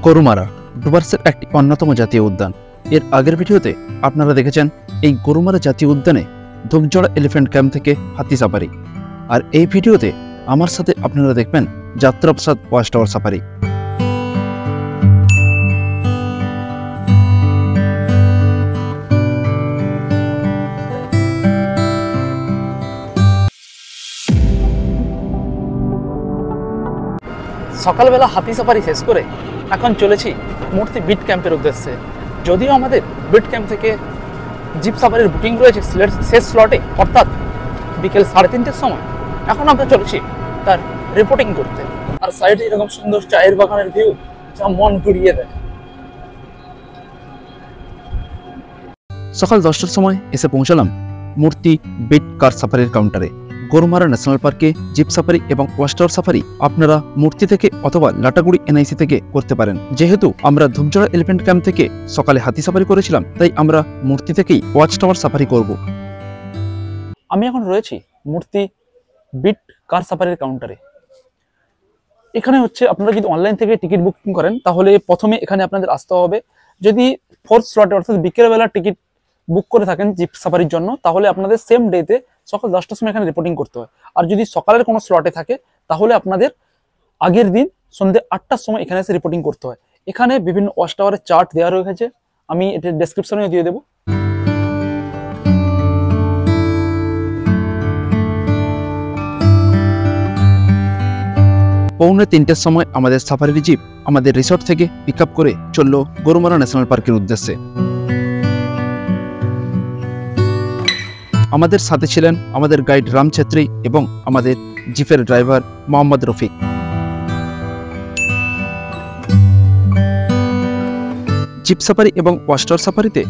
গরুমারা ডুভার্সের একটি অন্যতম জাতীয় উদ্যান। এর আগের ভিডিওতে আপনারা দেখেছেন এই গরুমারা জাতীয় উদ্যানে ধূপজড়া এলিফ্যান্ট ক্যাম্প থেকে হাতি সাফারি, আর এই ভিডিওতে আমার সাথে আপনারা দেখবেন যাত্রাপ্রসাদ ওয়াচ টাওয়ার সাফারি। সকালবেলা হাতি সাফারি শেষ করে এখন চলেছি মূর্তি বিট ক্যাম্পের উদ্দেশ্যে। যদিও আমাদের বিট ক্যাম্প থেকে জিপ সাফারির বুকিং রয়েছে শেষ স্লটে, অর্থাৎ বিকেল 3:30-র সময়। এখন আমরা চলেছি তার রিপোর্টিং করতে। আর সাইডে এরকম সুন্দর চায়ের বাগানের ভিউ যা মন ঘুরিয়ে দেয়। সকাল 10টার সময় এসে পৌঁছালাম মূর্তি বিট কার সাফারির কাউন্টারে। গরুমারা ন্যাশনাল পার্কে জিপ সাফারি এবং ওয়াচ টাওয়ার সাফারি আপনারা মূর্তি থেকে অথবা লাটাগুড়ি এনআইসি থেকে করতে পারেন। যেহেতু আমরা ধূপজড়া এলিফ্যান্ট ক্যাম্প থেকে সকালে হাতি সাফারি করেছিলাম, তাই আমরা মূর্তি থেকেই ওয়াচ টাওয়ার সাফারি করব। আমি এখন রয়েছি মূর্তি বিট কার সাফারির কাউন্টারে। এখানে হচ্ছে আপনারা যদি অনলাইন থেকে টিকিট বুকিং করেন তাহলে প্রথমে এখানে আপনাদের আসতে হবে। যদি 4th স্লটে অর্থাৎ বিকেলবেলা টিকিট বুক করে থাকেন জিপ সাফারির জন্য, তাহলে আপনাদের সেম ডেতে সকাল 10টার সময় এখানে রিপোর্টিং করতে হয়। আর যদি সকালের কোনো স্লটে থাকে তাহলে আপনাদের আগের দিন সন্ধ্যে 8টার সময় এখানে এসে রিপোর্টিং করতে হয়। এখানে বিভিন্ন ওয়াচ টাওয়ারের চার্ট দেওয়া রয়েছে, আমি এটা ডেসক্রিপশনেও দিয়ে দেবো। পৌনে 3টের সময় আমাদের সাফারির জিপ আমাদের রিসর্ট থেকে পিক আপ করে চলল গরুমারা ন্যাশনাল পার্কের উদ্দেশ্যে। আমাদের সাথে ছিলেন আমাদের গাইড রাম ছেত্রী এবং আমাদের জিপের driver Mohammad Rafiq. Jeep safari এবং ওয়াচ টাওয়ার সাফারিতে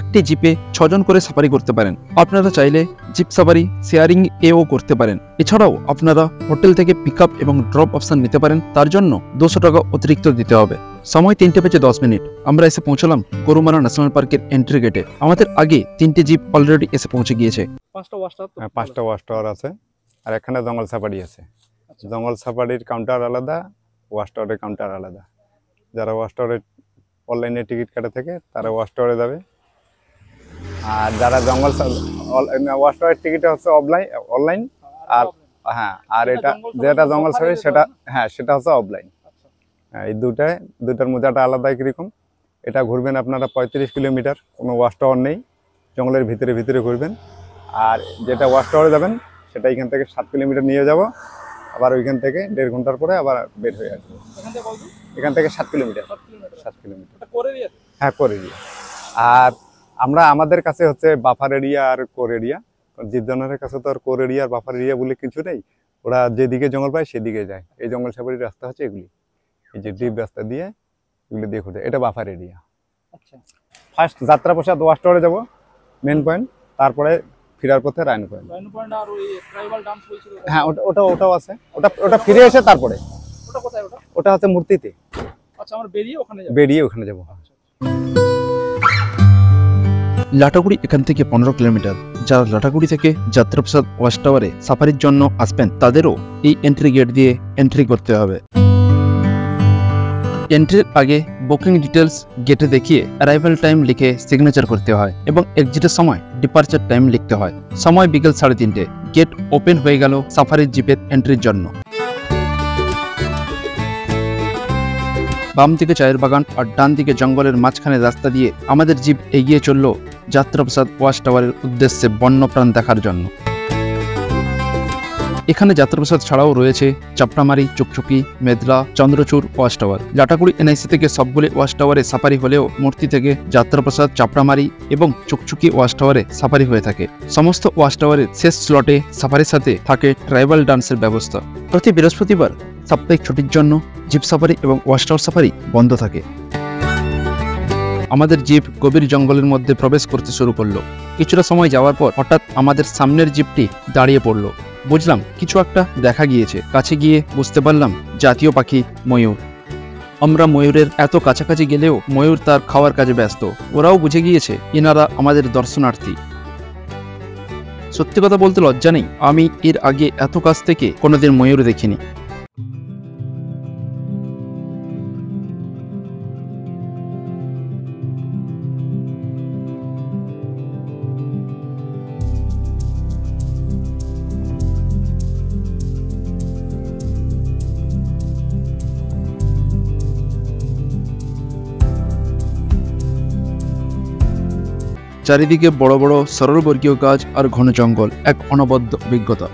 একটি জিপে 6 জন করে সাফারি করতে পারেন। আপনারা চাইলে জিপ সাফারি শেয়ারিং এও করতে পারেন। এছাড়াও আপনারা হোটেল থেকে পিক আপ এবং ড্রপ অপশন নিতে পারেন, তার জন্য 200 টাকা অতিরিক্ত দিতে হবে। সময় 3:10 আমরা এসে পৌঁছলাম গরুমারা ন্যাশনাল পার্কের এন্ট্রি গেটে। আমাদের আগে 3টে জিপ অলরেডি এসে পৌঁছে গিয়েছে। 5টা ওয়াচ টাওয়ার আছে, আর এখানে জঙ্গল সাফারি আছে। জঙ্গল সাফারির কাউন্টার আলাদা, ওয়াচ টাওয়ারের কাউন্টার আলাদা। যারা ওয়াচ টাওয়ারের অনলাইনে টিকিট কাটা থাকে তারা ওয়াচ টাওয়ারে যাবে, আর যারা জঙ্গল ওয়াচ টাওয়ারের টিকিট হচ্ছে অনলাইন। আর হ্যাঁ, আর এটা যেটা জঙ্গল সাফারি সেটা হচ্ছে অফলাইন। এই দুটার মজাটা আলাদা একরকম। এটা ঘুরবেন আপনারা 35 কিলোমিটার, কোনো ওয়াচ টাওয়ার নেই, জঙ্গলের ভিতরে ঘুরবেন। আর যেটা ওয়াচ টাওয়ারে যাবেন সেটা এখান থেকে 7 কিলোমিটার নিয়ে যাব, আবার ওইখান থেকে 1.5 ঘন্টার পরে আবার বের হয়ে আসবো। এখান থেকে 7 কিলোমিটার। হ্যাঁ, করে দিয়ে। আর আমাদের কাছে হচ্ছে বাফার এরিয়া আর কোর এরিয়া। জীবজন্তুর কাছে তো আর কোর এরিয়া আর বাফার এরিয়া বলে কিছু নেই, ওরা যেদিকে জঙ্গল পায় সেদিকে যায়। এই জঙ্গল সাফারির রাস্তা হচ্ছে এগুলি, এই যে ডিপ রাস্তা দিয়ে এগুলি দিয়ে ঘুরতে, এটা buffer area. First Jatraprasad watch টাওয়ারে যাবো, মেন পয়েন্ট, তারপরে ফেরার পথে রায়ন পয়েন্ট। হ্যাঁ, ওটাও আছে, ওটা ফিরে এসে তারপরে ওটা হচ্ছে মূর্তিতে। আচ্ছা, আমরা বেরিয়ে ওখানে যাবো। লাটাগুড়ি এখান থেকে 15 কিলোমিটার। যারা লাটাগুড়ি থেকে যাত্রাপ্রসাদ ওয়াচ টাওয়ারে সাফারির জন্য আসবেন তাদেরও এই এন্ট্রি গেট দিয়ে এন্ট্রি করতে হবে। এন্ট্রির আগে বুকিং ডিটেলস গেটে দেখিয়ে অ্যারাইভাল টাইম লিখে সিগনেচার করতে হয় এবং এক্সিটের সময় ডিপার্চার টাইম লিখতে হয়। সময় বিকেল 3:30। গেট ওপেন হয়ে গেল সাফারির জিপের এন্ট্রির জন্য। বাম দিকে চায়ের বাগান আর ডান দিকে জঙ্গলের মাঝখানে রাস্তা দিয়ে আমাদের জিপ এগিয়ে চলল যাত্রাপ্রসাদ ওয়াচ টাওয়ারের উদ্দেশ্যে বন্যপ্রাণ দেখার জন্য। এখানে যাত্রাপ্রসাদ ছাড়াও রয়েছে Chapramari, Chukchuki, Medla, Chandrachur watch tower. Lataguri NIC থেকে সবগুলি ওয়াচ টাওয়ারে সাফারি হলেও মূর্তি থেকে যাত্রাপ্রসাদ, চাপড়ামারি এবং চুকচুকি ওয়াচ টাওয়ারে সাফারি হয়ে থাকে। সমস্ত ওয়াচ টাওয়ারের শেষ স্লটে সাফারির সাথে থাকে ট্রাইবাল ডান্সের ব্যবস্থা। প্রতি বৃহস্পতিবার সাপ্তাহিক ছুটির জন্য জিপ সাফারি এবং ওয়াচ টাওয়ার সাফারি বন্ধ থাকে। আমাদের জিপ গভীর জঙ্গলের মধ্যে প্রবেশ করতে শুরু করলো। কিছুটা সময় যাওয়ার পর হঠাৎ আমাদের সামনের জিপটি দাঁড়িয়ে পড়লো। বুঝলাম কিছু একটা দেখা গিয়েছে। কাছে গিয়ে বুঝতে পারলাম জাতীয় পাখি ময়ূর। আমরা ময়ূরের এত কাছাকাছি গেলেও ময়ূর তার খাওয়ার কাজে ব্যস্ত। ওরাও বুঝে গিয়েছে এনারা আমাদের দর্শনার্থী। সত্যি কথা বলতে লজ্জা নেই, আমি এর আগে এত কাছ থেকে কোনোদিন ময়ূর দেখিনি। চারিদিকে বড় বড় সরলবর্গীয় গাছ আর ঘন জঙ্গল, এক অনবদ্য অভিজ্ঞতা।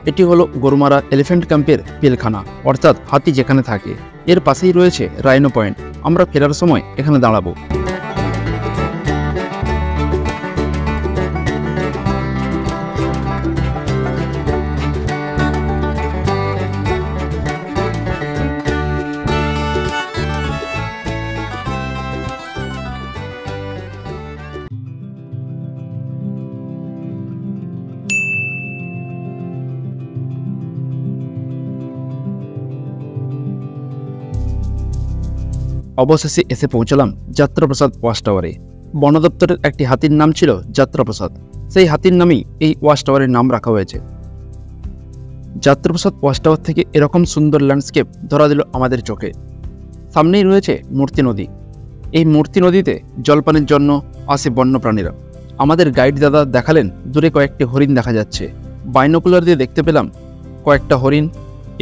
এটি হলো গরুমারা এলিফ্যান্ট ক্যাম্পের পিলখানা, অর্থাৎ হাতি যেখানে থাকে। এর পাশেই রয়েছে রাইনো পয়েন্ট। আমরা ফেরার সময় এখানে দাঁড়াবো। অবশেষে এসে পৌঁছলাম যাত্রাপ্রসাদ ওয়াচ টাওয়ারে। বন দপ্তরের একটি হাতির নাম ছিল যাত্রাপ্রসাদ, সেই হাতির নামেই এই ওয়াচ টাওয়ারের নাম রাখা হয়েছে। যাত্রাপ্রসাদ ওয়াচ টাওয়ার থেকে এরকম সুন্দর ল্যান্ডস্কেপ ধরা দিল আমাদের চোখে। সামনেই রয়েছে মূর্তি নদী। এই মূর্তি নদীতে জলপানের জন্য আসে বন্যপ্রাণীরা। আমাদের গাইড দাদা দেখালেন দূরে কয়েকটি হরিণ দেখা যাচ্ছে। বাইনোকুলার দিয়ে দেখতে পেলাম কয়েকটা হরিণ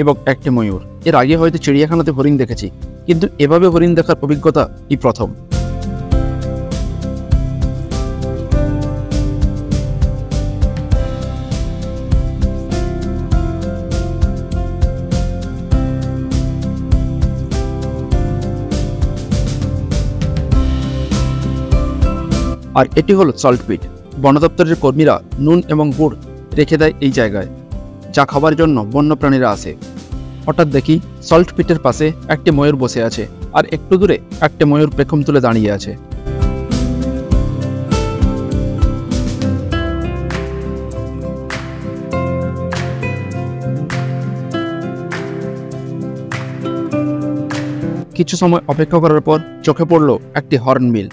এবং একটি ময়ূর। এর আগে হয়তো চিড়িয়াখানাতে হরিণ দেখেছি, কিন্তু এভাবে হরিণ দেখার অভিজ্ঞতা এই প্রথম। আর এটি হলো সল্ট পিট। বন দপ্তরের কর্মীরা নুন এবং গুড় রেখে দেয় এই জায়গায়, যা খাবার জন্য বন্যপ্রাণীরা আসে। হঠাৎ দেখি সল্ট পিটের পাশে একটি ময়ূর বসে আছে, আর একটু দূরে একটা ময়ূর পেখম তুলে দাঁড়িয়ে আছে। কিছু সময় অপেক্ষা করার পর চোখে পড়ল একটি হর্নবিল।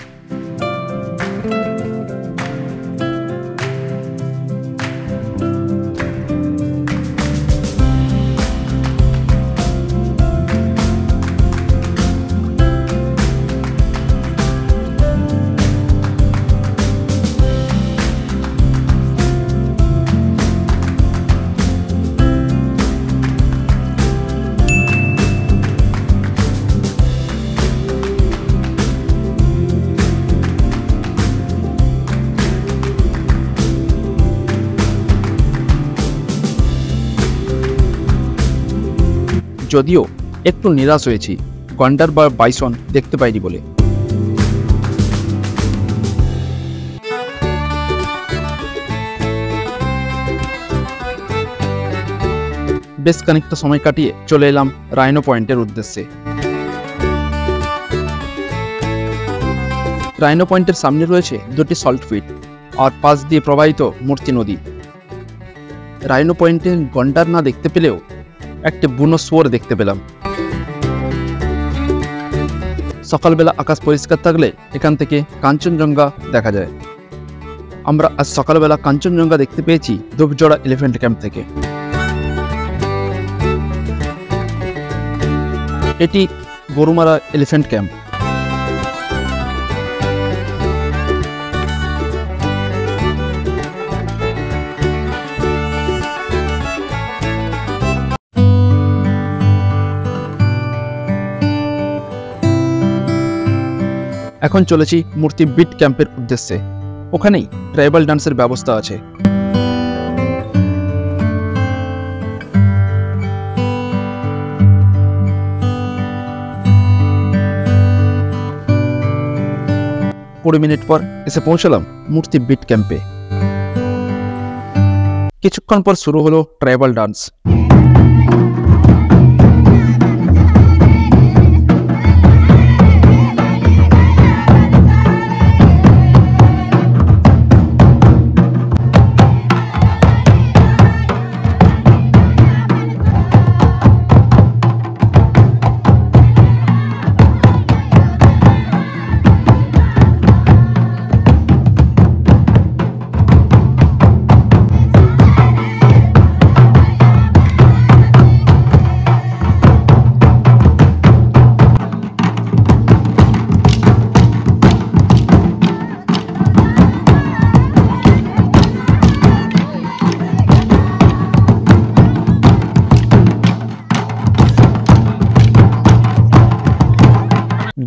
যদিও একটু নিরাশ হয়েছি গন্ডার বা বাইসন দেখতে পাইনি বলে। বেশ খানিকটা সময় কাটিয়ে চলে এলাম রাইনো পয়েন্টের উদ্দেশ্যে। রাইনো পয়েন্টের সামনে রয়েছে দুটি সল্ট পিট আর পাশ দিয়ে প্রবাহিত মূর্তি নদী। রাইনো পয়েন্টে গন্ডার না দেখতে পেলেও একটি বুনো শুয়োর দেখতে পেলাম। সকালবেলা আকাশ পরিষ্কার থাকলে এখান থেকে কাঞ্চনজঙ্ঘা দেখা যায়। আমরা আজ সকালবেলা কাঞ্চনজঙ্ঘা দেখতে পেয়েছি ধূপজড়া এলিফ্যান্ট ক্যাম্প থেকে। এটি গরুমারা এলিফ্যান্ট ক্যাম্প। এখন চলেছি মূর্তি বিট ক্যাম্পের উদ্দেশ্যে। ওখানেই ট্রাইবাল ডান্সের ব্যবস্থা আছে। কুড়ি মিনিট পর এসে পৌঁছলাম মূর্তি বিট ক্যাম্পে। কিছুক্ষণ পর শুরু হলো ট্রাইবাল ডান্স।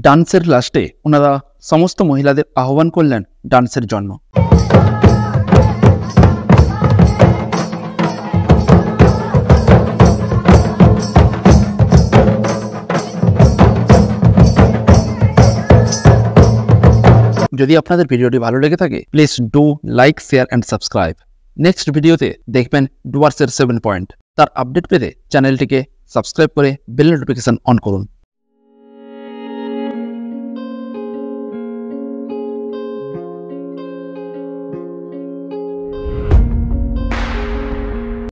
ডান্সের লাস্টে ওনারা সমস্ত মহিলাদের আহ্বান করলেন ডান্সের জন্য। যদি আপনাদের ভিডিওটি ভালো লেগে থাকে please do like, share and subscribe. Next ভিডিওতে দেখবেন ডুয়ার্সের 7 পয়েন্ট। তার আপডেট পেতে চ্যানেলটিকে সাবস্ক্রাইব করে বেল নোটিফিকেশন অন করুন।